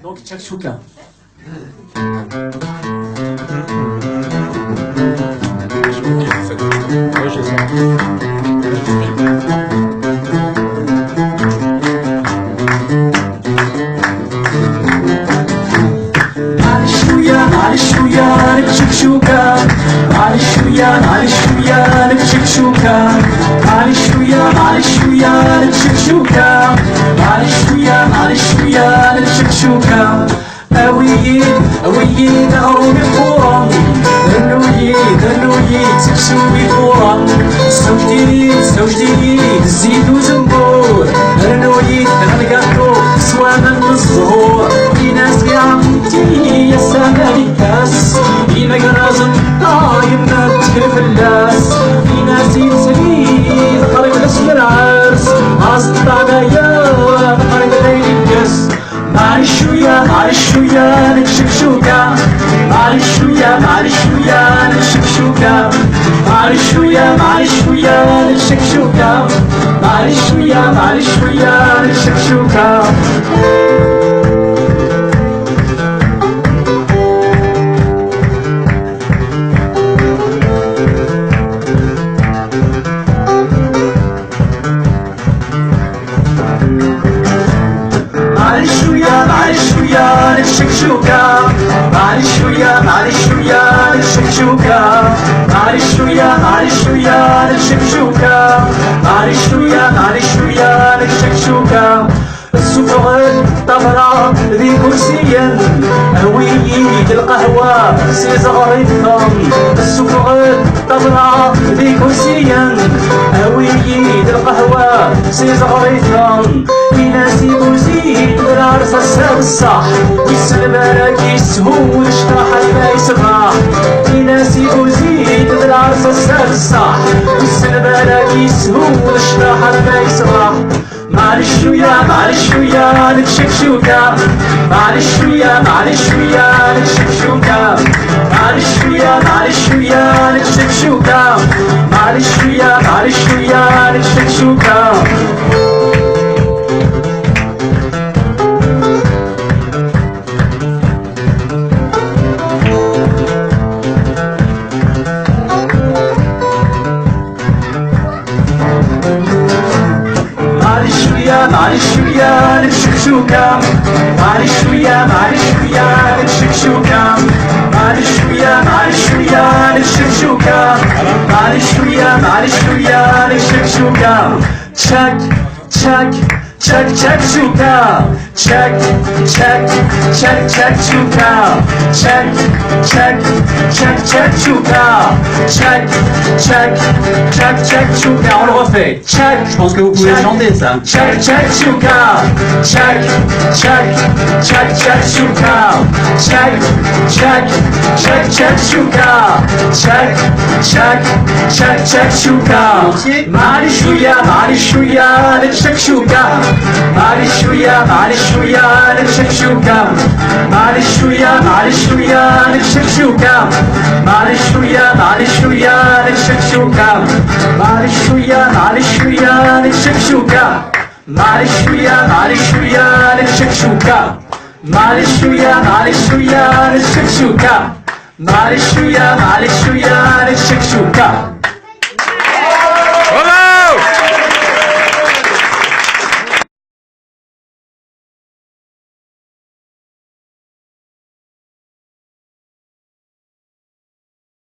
دونك تشكشوكا. معلش ويا نكشكشوكا، معلش ويا نكشكشوكا، معلش ويا نكشكشوكا، معلش ويا نكشكشوكا. اويد ارومي فورا، ذنويد سكسومي فورا. سو جديد زيد وزنبور، ذنويد غنقاطو سوانا من الزهور. في ناس يعطيني يا سامي كاس، في مقرازم طايم ما تكلف اللاس. في ناس يتسلي قريب لسم العرس، أصدقنا يا قريب ليل الكاس. معلش ويا نكشكشوكا، معلش ويا نكشكشوكا، معلش ويا نكشكشوكا، معلش ويا نكشكشوكا. معلش ويا نكشكشوكا، معلش ويا نكشكشوكا، معلش ويا نكشكشوكا، معلش ويا نكشكشوكا. السكر طفرة ذي كرسيا، هويد القهوة سي زغريتهم. السكر طفرة ذي كرسيا، هويد القهوة سي زغريتهم. في ناس يبوزيد بالعرس الساو الصح، ويسلم لك يسهول شطرح ما يسرح. في ناس يبوزيد بالعرس الساو الصح، ويسلم لك يسهول شطرح ما يسرح. معلش ويا نكشكشوكا، معلش ويا نكشكشوكا، معلش ويا نكشكشوكا، معلش ويا نكشكشوكا. معلش ويا نكشكشوكا، معلش ويا نكشكشوكا، معلش ويا نكشكشوكا، معلش ويا نكشكشوكا. تشك تشك تشك تشك شوكا، تشك تشك تشك تشك شوكا، تشك تشك تشك تشك شوكا، تشك تشك تشك تشك شوكا. On le refait. Tchak. Je pense que vous pouvez chanter ça. Tchak tchak chouka, tchak tchak tchak tchak chouka, tchak tchak tchak tchak chouka, tchak tchak tchak tchak chouka. معلش ويا نكشكشوكا، معلش ويا نكشكشوكا، معلش ويا نكشكشوكا، معلش ويا نكشكشوكا، معلش ويا نكشكشوكا، معلش ويا نكشكشوكا، معلش ويا نكشكشوكا، معلش ويا نكشكشوكا.